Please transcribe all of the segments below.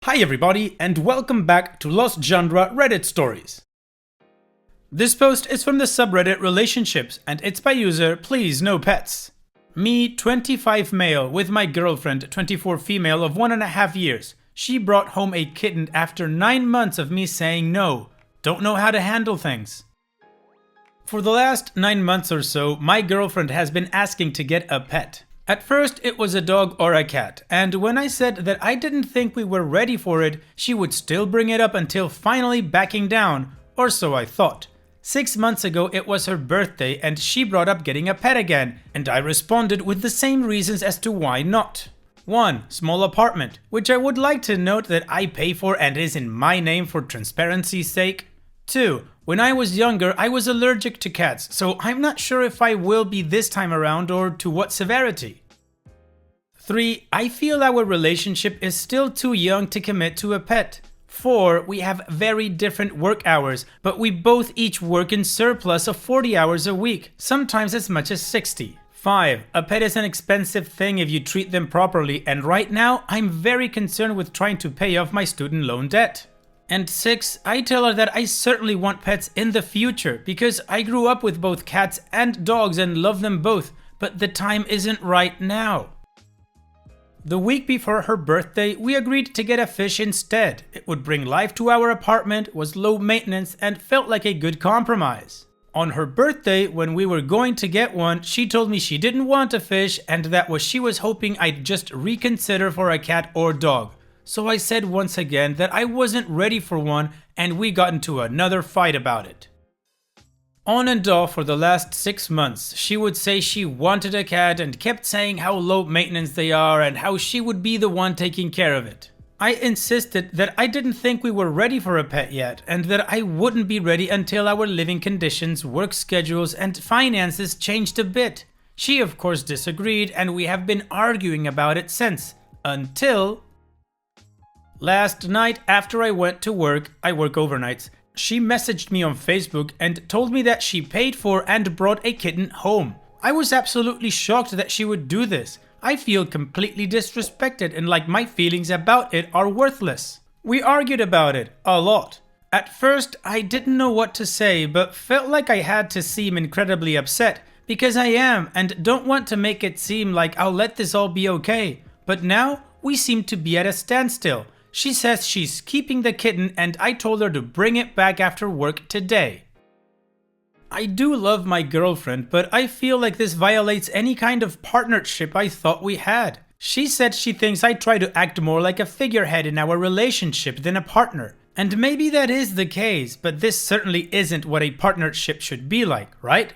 Hi everybody, and welcome back to Lost Genre Reddit Stories. This post is from the subreddit Relationships, and it's by user Please No Pets. Me, 25 male, with my girlfriend, 24 female of 1.5 years. She brought home a kitten after 9 months of me saying no. Don't know how to handle things. For the last 9 months or so, my girlfriend has been asking to get a pet. At first, it was a dog or a cat, and when I said that I didn't think we were ready for it, she would still bring it up until finally backing down, or so I thought. 6 months ago, it was her birthday, and she brought up getting a pet again, and I responded with the same reasons as to why not. 1. Small apartment, which I would like to note that I pay for and is in my name for transparency's sake. 2. When I was younger, I was allergic to cats, so I'm not sure if I will be this time around or to what severity. 3. I feel our relationship is still too young to commit to a pet. 4. We have very different work hours, but we both each work in surplus of 40 hours a week, sometimes as much as 60. 5. A pet is an expensive thing if you treat them properly, and right now I'm very concerned with trying to pay off my student loan debt. And 6, I tell her that I certainly want pets in the future because I grew up with both cats and dogs and love them both, but the time isn't right now. The week before her birthday, we agreed to get a fish instead. It would bring life to our apartment, was low maintenance, and felt like a good compromise. On her birthday, when we were going to get one, she told me she didn't want a fish and that she was hoping I'd just reconsider for a cat or dog. So I said once again that I wasn't ready for one, and we got into another fight about it. On and off for the last 6 months, she would say she wanted a cat and kept saying how low maintenance they are and how she would be the one taking care of it. I insisted that I didn't think we were ready for a pet yet, and that I wouldn't be ready until our living conditions, work schedules, and finances changed a bit. She of course disagreed, and we have been arguing about it since, until last night after I went to work. I work overnights. She messaged me on Facebook and told me that she paid for and brought a kitten home. I was absolutely shocked that she would do this. I feel completely disrespected and like my feelings about it are worthless. We argued about it a lot. At first, I didn't know what to say, but felt like I had to seem incredibly upset because I am and don't want to make it seem like I'll let this all be okay. But now, we seem to be at a standstill. She says she's keeping the kitten and I told her to bring it back after work today. I do love my girlfriend, but I feel like this violates any kind of partnership I thought we had. She said she thinks I try to act more like a figurehead in our relationship than a partner. And maybe that is the case, but this certainly isn't what a partnership should be like, right?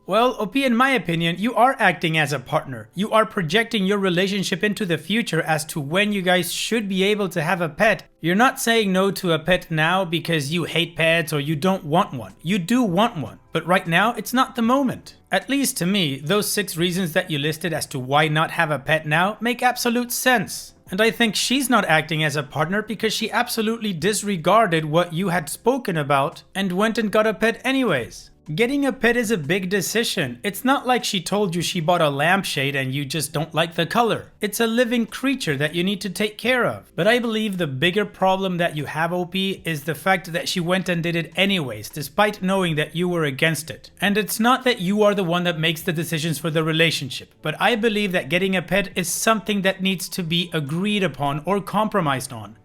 Well, OP, in my opinion, you are acting as a partner. You are projecting your relationship into the future as to when you guys should be able to have a pet. You're not saying no to a pet now because you hate pets or you don't want one. You do want one, but right now it's not the moment. At least to me, those 6 reasons that you listed as to why not have a pet now make absolute sense. And I think she's not acting as a partner because she absolutely disregarded what you had spoken about and went and got a pet anyways. Getting a pet is a big decision. It's not like she told you she bought a lampshade and you just don't like the color. It's a living creature that you need to take care of. But I believe the bigger problem that you have, OP, is the fact that she went and did it anyways, despite knowing that you were against it. And it's not that you are the one that makes the decisions for the relationship, but I believe that getting a pet is something that needs to be agreed upon or compromised on.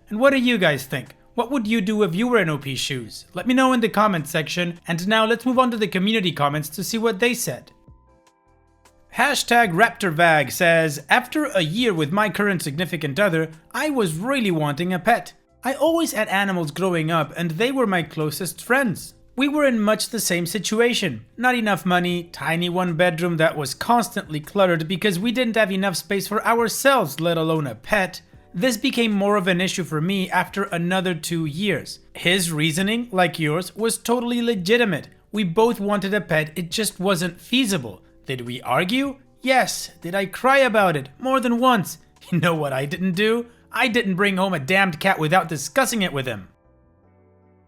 And what do you guys think? What would you do if you were in OP's shoes? Let me know in the comments section, and now let's move on to the community comments to see what they said. #RaptorVag says, after a year with my current significant other, I was really wanting a pet. I always had animals growing up and they were my closest friends. We were in much the same situation. Not enough money, tiny 1-bedroom that was constantly cluttered because we didn't have enough space for ourselves, let alone a pet. This became more of an issue for me after another 2 years. His reasoning, like yours, was totally legitimate. We both wanted a pet, it just wasn't feasible. Did we argue? Yes. Did I cry about it? More than once. You know what I didn't do? I didn't bring home a damned cat without discussing it with him.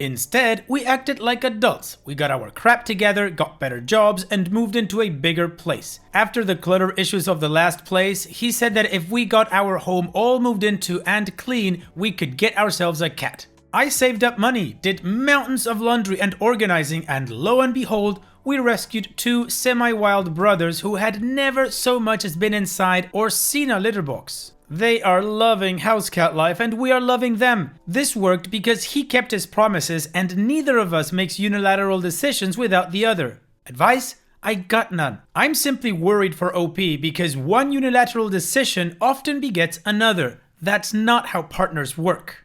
Instead, we acted like adults. We got our crap together, got better jobs, and moved into a bigger place. After the clutter issues of the last place, he said that if we got our home all moved into and clean, we could get ourselves a cat. I saved up money, did mountains of laundry and organizing, and lo and behold, we rescued two semi-wild brothers who had never so much as been inside or seen a litter box. They are loving house cat life and we are loving them. This worked because he kept his promises and neither of us makes unilateral decisions without the other. Advice? I got none. I'm simply worried for OP because one unilateral decision often begets another. That's not how partners work.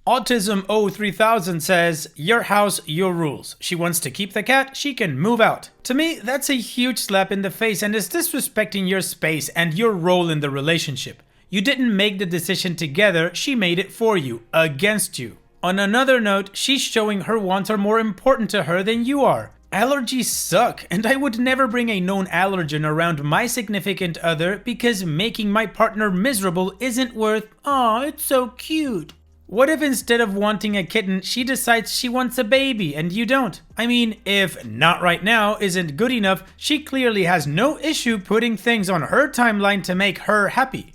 Autism 3000 says, your house, your rules. She wants to keep the cat, she can move out. To me, that's a huge slap in the face and is disrespecting your space and your role in the relationship. You didn't make the decision together, she made it for you, against you. On another note, she's showing her wants are more important to her than you are. Allergies suck, and I would never bring a known allergen around my significant other because making my partner miserable isn't worth, "Aw, it's so cute." What if instead of wanting a kitten, she decides she wants a baby and you don't? I mean, if not right now isn't good enough, she clearly has no issue putting things on her timeline to make her happy.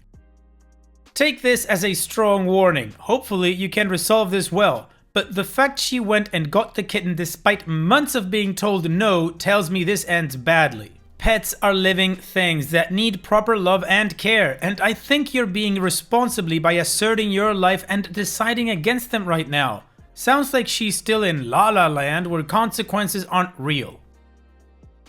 Take this as a strong warning. Hopefully you can resolve this well. But the fact she went and got the kitten despite months of being told no tells me this ends badly. Pets are living things that need proper love and care, and I think you're being responsibly by asserting your life and deciding against them right now. Sounds like she's still in La La Land where consequences aren't real.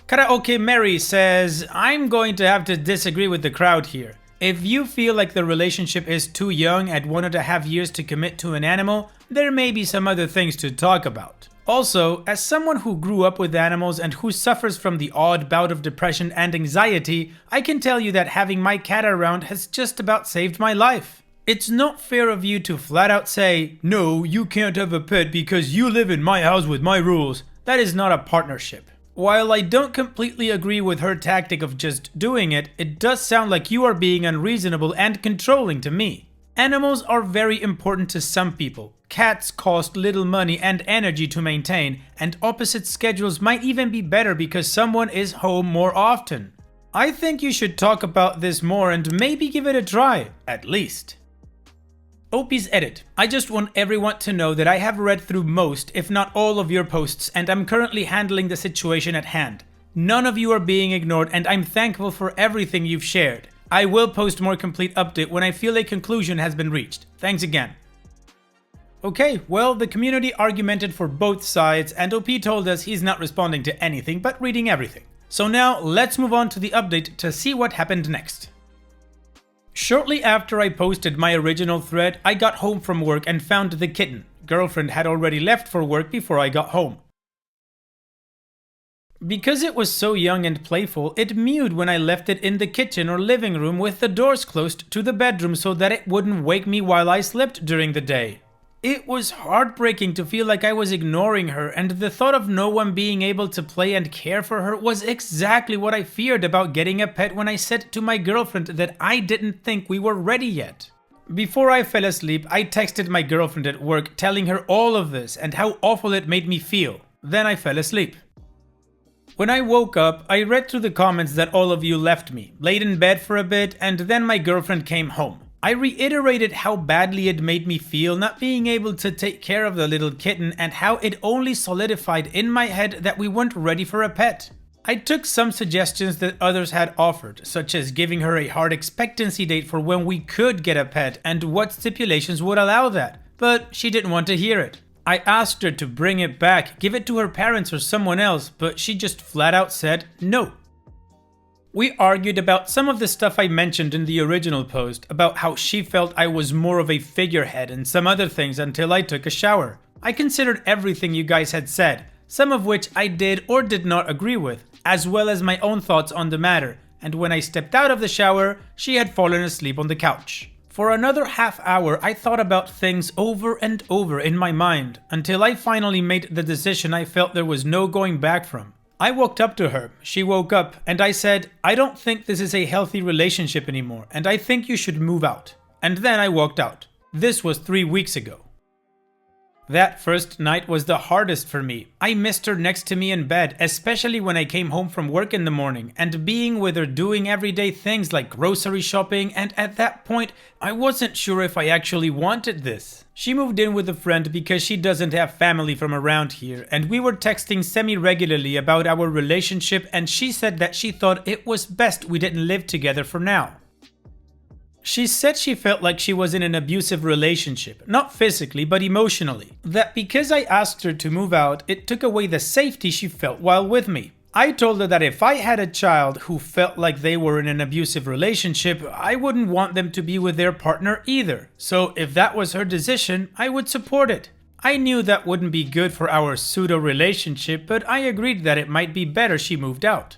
Karaoke Mary says, I'm going to have to disagree with the crowd here. If you feel like the relationship is too young and 1.5 years to commit to an animal, there may be some other things to talk about. Also, as someone who grew up with animals and who suffers from the odd bout of depression and anxiety, I can tell you that having my cat around has just about saved my life. It's not fair of you to flat out say, no, you can't have a pet because you live in my house with my rules. That is not a partnership. While I don't completely agree with her tactic of just doing it, it does sound like you are being unreasonable and controlling to me. Animals are very important to some people. Cats cost little money and energy to maintain, and opposite schedules might even be better because someone is home more often. I think you should talk about this more and maybe give it a try, at least. OP's edit. I just want everyone to know that I have read through most, if not all of your posts, and I'm currently handling the situation at hand. None of you are being ignored and I'm thankful for everything you've shared. I will post more complete update when I feel a conclusion has been reached. Thanks again. Okay, well, the community argumented for both sides and OP told us he's not responding to anything but reading everything. So now let's move on to the update to see what happened next. Shortly after I posted my original thread, I got home from work and found the kitten. Girlfriend had already left for work before I got home. Because it was so young and playful, it mewed when I left it in the kitchen or living room with the doors closed to the bedroom so that it wouldn't wake me while I slept during the day. It was heartbreaking to feel like I was ignoring her, and the thought of no one being able to play and care for her was exactly what I feared about getting a pet when I said to my girlfriend that I didn't think we were ready yet. Before I fell asleep, I texted my girlfriend at work telling her all of this and how awful it made me feel. Then I fell asleep. When I woke up, I read through the comments that all of you left me, laid in bed for a bit, and then my girlfriend came home. I reiterated how badly it made me feel not being able to take care of the little kitten and how it only solidified in my head that we weren't ready for a pet. I took some suggestions that others had offered, such as giving her a hard expectancy date for when we could get a pet and what stipulations would allow that, but she didn't want to hear it. I asked her to bring it back, give it to her parents or someone else, but she just flat out said no. We argued about some of the stuff I mentioned in the original post, about how she felt I was more of a figurehead and some other things until I took a shower. I considered everything you guys had said, some of which I did or did not agree with, as well as my own thoughts on the matter, and when I stepped out of the shower, she had fallen asleep on the couch. For another half hour, I thought about things over and over in my mind, until I finally made the decision I felt there was no going back from. I walked up to her, she woke up, and I said, I don't think this is a healthy relationship anymore, and I think you should move out. And then I walked out. This was 3 weeks ago. That first night was the hardest for me. I missed her next to me in bed, especially when I came home from work in the morning, and being with her doing everyday things like grocery shopping, and at that point, I wasn't sure if I actually wanted this. She moved in with a friend because she doesn't have family from around here, and we were texting semi-regularly about our relationship, and she said that she thought it was best we didn't live together for now. She said she felt like she was in an abusive relationship, not physically but emotionally. That because I asked her to move out, it took away the safety she felt while with me. I told her that if I had a child who felt like they were in an abusive relationship, I wouldn't want them to be with their partner either. So if that was her decision, I would support it. I knew that wouldn't be good for our pseudo-relationship, but I agreed that it might be better she moved out.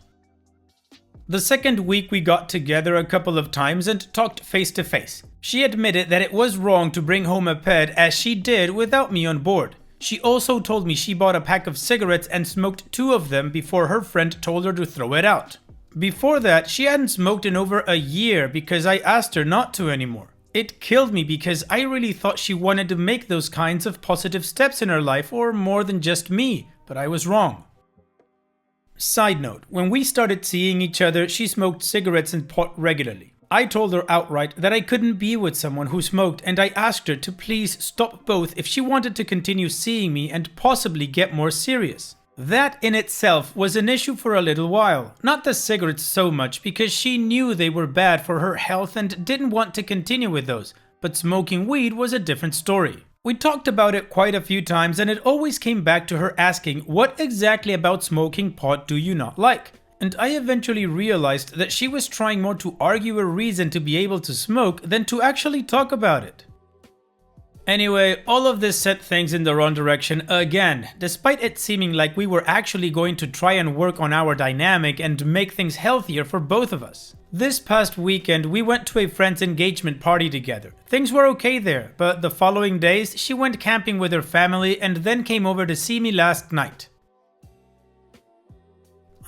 The second week we got together a couple of times and talked face to face. She admitted that it was wrong to bring home a pet as she did without me on board. She also told me she bought a pack of cigarettes and smoked 2 of them before her friend told her to throw it out. Before that, she hadn't smoked in over a year because I asked her not to anymore. It killed me because I really thought she wanted to make those kinds of positive steps in her life or more than just me, but I was wrong. Side note, when we started seeing each other, she smoked cigarettes and pot regularly. I told her outright that I couldn't be with someone who smoked, and I asked her to please stop both if she wanted to continue seeing me and possibly get more serious. That in itself was an issue for a little while, not the cigarettes so much because she knew they were bad for her health and didn't want to continue with those, but smoking weed was a different story. We talked about it quite a few times and it always came back to her asking, what exactly about smoking pot do you not like? And I eventually realized that she was trying more to argue a reason to be able to smoke than to actually talk about it. Anyway, all of this set things in the wrong direction again, despite it seeming like we were actually going to try and work on our dynamic and make things healthier for both of us. This past weekend, we went to a friend's engagement party together. Things were okay there, but the following days, she went camping with her family and then came over to see me last night.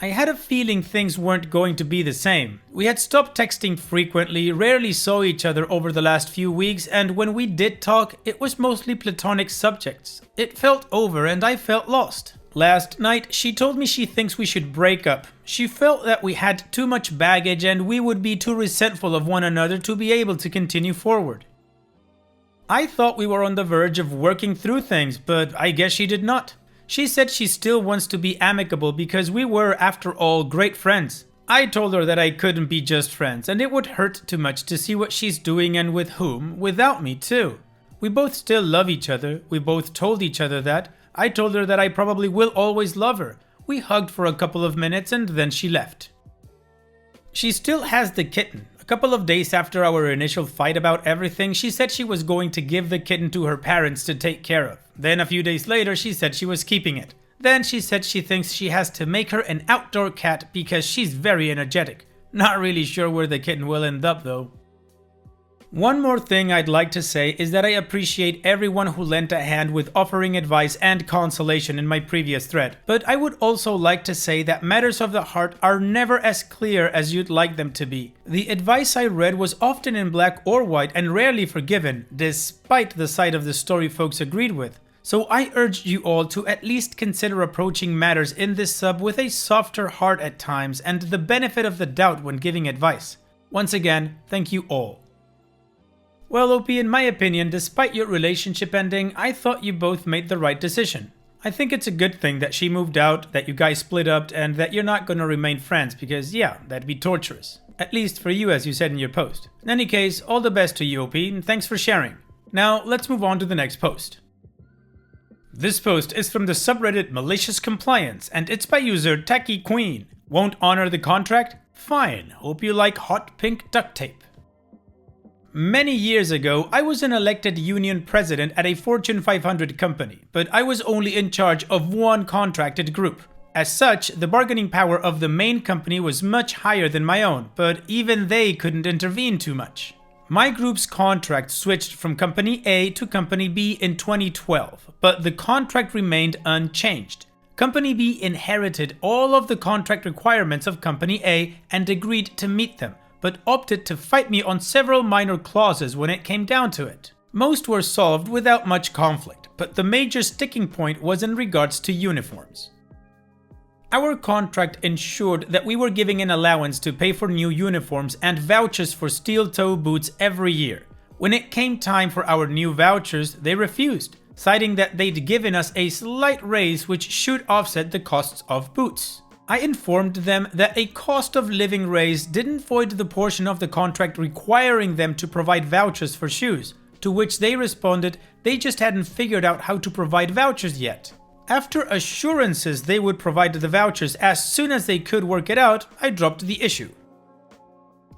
I had a feeling things weren't going to be the same. We had stopped texting frequently, rarely saw each other over the last few weeks, and when we did talk, it was mostly platonic subjects. It felt over and I felt lost. Last night, she told me she thinks we should break up. She felt that we had too much baggage and we would be too resentful of one another to be able to continue forward. I thought we were on the verge of working through things, but I guess she did not. She said she still wants to be amicable because we were, after all, great friends. I told her that I couldn't be just friends and it would hurt too much to see what she's doing and with whom, without me too. We both still love each other, we both told each other that. I told her that I probably will always love her. We hugged for a couple of minutes and then she left. She still has the kitten. A couple of days after our initial fight about everything, she said she was going to give the kitten to her parents to take care of. Then a few days later, she said she was keeping it. Then she said she thinks she has to make her an outdoor cat because she's very energetic. Not really sure where the kitten will end up though. One more thing I'd like to say is that I appreciate everyone who lent a hand with offering advice and consolation in my previous thread, but I would also like to say that matters of the heart are never as clear as you'd like them to be. The advice I read was often in black or white and rarely forgiven, despite the side of the story folks agreed with. So I urge you all to at least consider approaching matters in this sub with a softer heart at times and the benefit of the doubt when giving advice. Once again, thank you all. Well, OP, in my opinion, despite your relationship ending, I thought you both made the right decision. I think it's a good thing that she moved out, that you guys split up, and that you're not gonna remain friends because, yeah, that'd be torturous. At least for you, as you said in your post. In any case, all the best to you, OP, and thanks for sharing. Now, let's move on to the next post. This post is from the subreddit Malicious Compliance, and it's by user Tacky Queen. Won't honor the contract? Fine, hope you like hot pink duct tape. Many years ago, I was an elected union president at a Fortune 500 company, but I was only in charge of one contracted group. As such, the bargaining power of the main company was much higher than my own, but even they couldn't intervene too much. My group's contract switched from Company A to Company B in 2012, but the contract remained unchanged. Company B inherited all of the contract requirements of Company A and agreed to meet them, but opted to fight me on several minor clauses when it came down to it. Most were solved without much conflict, but the major sticking point was in regards to uniforms. Our contract ensured that we were giving an allowance to pay for new uniforms and vouchers for steel-toe boots every year. When it came time for our new vouchers, they refused, citing that they'd given us a slight raise which should offset the costs of boots. I informed them that a cost of living raise didn't void the portion of the contract requiring them to provide vouchers for shoes, to which they responded they just hadn't figured out how to provide vouchers yet. After assurances they would provide the vouchers as soon as they could work it out, I dropped the issue.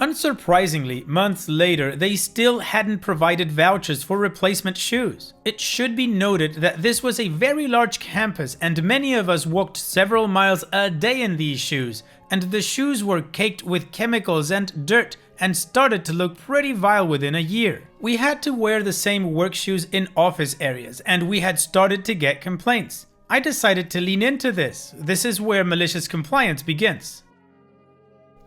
Unsurprisingly, months later, they still hadn't provided vouchers for replacement shoes. It should be noted that this was a very large campus and many of us walked several miles a day in these shoes, and the shoes were caked with chemicals and dirt and started to look pretty vile within a year. We had to wear the same work shoes in office areas, and we had started to get complaints. I decided to lean into this. This is where malicious compliance begins.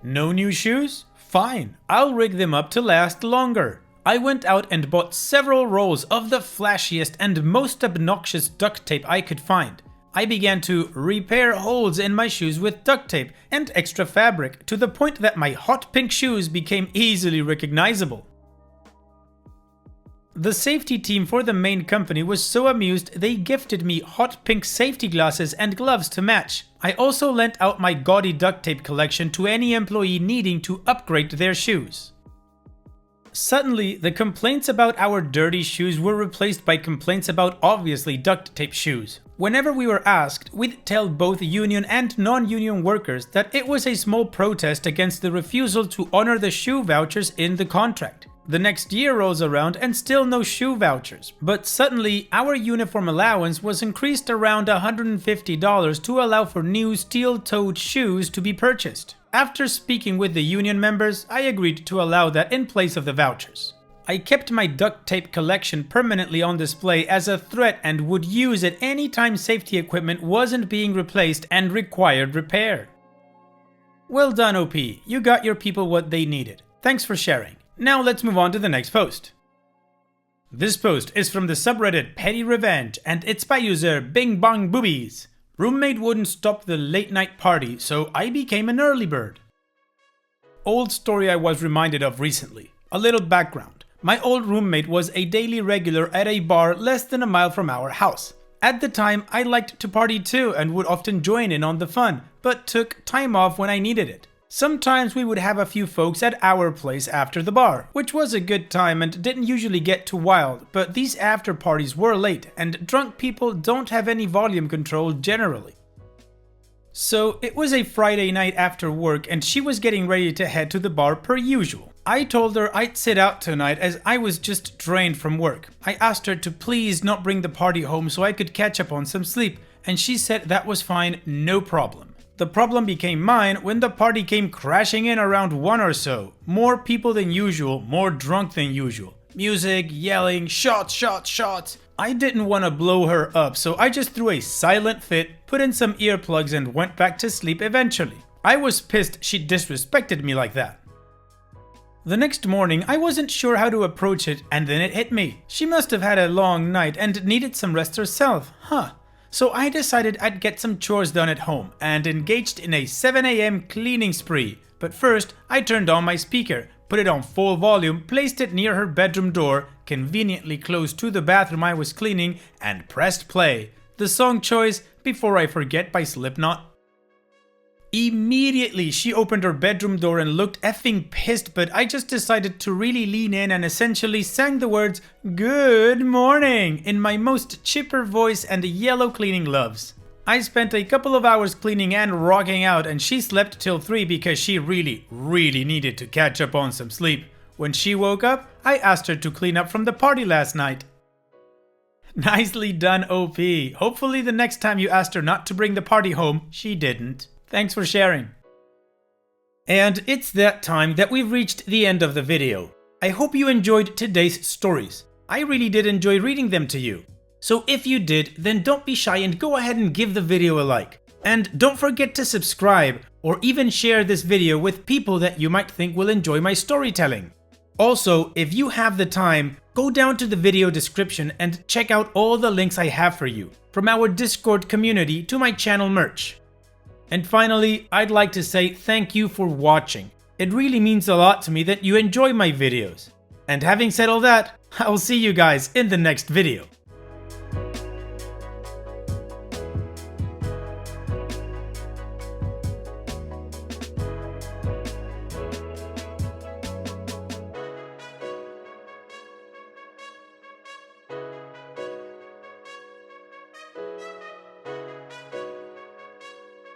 No new shoes? Fine, I'll rig them up to last longer. I went out and bought several rolls of the flashiest and most obnoxious duct tape I could find. I began to repair holes in my shoes with duct tape and extra fabric to the point that my hot pink shoes became easily recognizable. The safety team for the main company was so amused they gifted me hot pink safety glasses and gloves to match. I also lent out my gaudy duct tape collection to any employee needing to upgrade their shoes. Suddenly, the complaints about our dirty shoes were replaced by complaints about obviously duct tape shoes. Whenever we were asked, we'd tell both union and non-union workers that it was a small protest against the refusal to honor the shoe vouchers in the contract. The next year rolls around and still no shoe vouchers, but suddenly our uniform allowance was increased around $150 to allow for new steel-toed shoes to be purchased. After speaking with the union members, I agreed to allow that in place of the vouchers. I kept my duct tape collection permanently on display as a threat and would use it anytime safety equipment wasn't being replaced and required repair. Well done, OP, you got your people what they needed. Thanks for sharing. Now let's move on to the next post. This post is from the subreddit Petty Revenge and it's by user Bing Bong Boobies. Roommate wouldn't stop the late night party, so I became an early bird. Old story I was reminded of recently. A little background. My old roommate was a daily regular at a bar less than a mile from our house. At the time, I liked to party too and would often join in on the fun, but took time off when I needed it. Sometimes we would have a few folks at our place after the bar, which was a good time and didn't usually get too wild, but these after parties were late and drunk people don't have any volume control generally. So it was a Friday night after work and she was getting ready to head to the bar per usual. I told her I'd sit out tonight as I was just drained from work. I asked her to please not bring the party home so I could catch up on some sleep, and she said that was fine, no problem. The problem became mine when the party came crashing in around 1 or so. More people than usual, more drunk than usual. Music, yelling, shots, shots, shots. I didn't want to blow her up, so I just threw a silent fit, put in some earplugs and went back to sleep eventually. I was pissed she disrespected me like that. The next morning, I wasn't sure how to approach it, and then it hit me. She must have had a long night and needed some rest herself, huh? So I decided I'd get some chores done at home and engaged in a 7 AM cleaning spree. But first, I turned on my speaker, put it on full volume, placed it near her bedroom door, conveniently close to the bathroom I was cleaning, and pressed play. The song choice, Before I Forget by Slipknot. Immediately, she opened her bedroom door and looked effing pissed, but I just decided to really lean in and essentially sang the words, "Good morning," in my most chipper voice and yellow cleaning gloves. I spent a couple of hours cleaning and rocking out, and she slept till 3 because she really needed to catch up on some sleep. When she woke up, I asked her to clean up from the party last night. Nicely done, OP. Hopefully the next time you asked her not to bring the party home, she didn't. Thanks for sharing. And it's that time that we've reached the end of the video. I hope you enjoyed today's stories. I really did enjoy reading them to you. So if you did, then don't be shy and go ahead and give the video a like. And don't forget to subscribe or even share this video with people that you might think will enjoy my storytelling. Also, if you have the time, go down to the video description and check out all the links I have for you, from our Discord community to my channel merch. And finally, I'd like to say thank you for watching. It really means a lot to me that you enjoy my videos. And having said all that, I'll see you guys in the next video.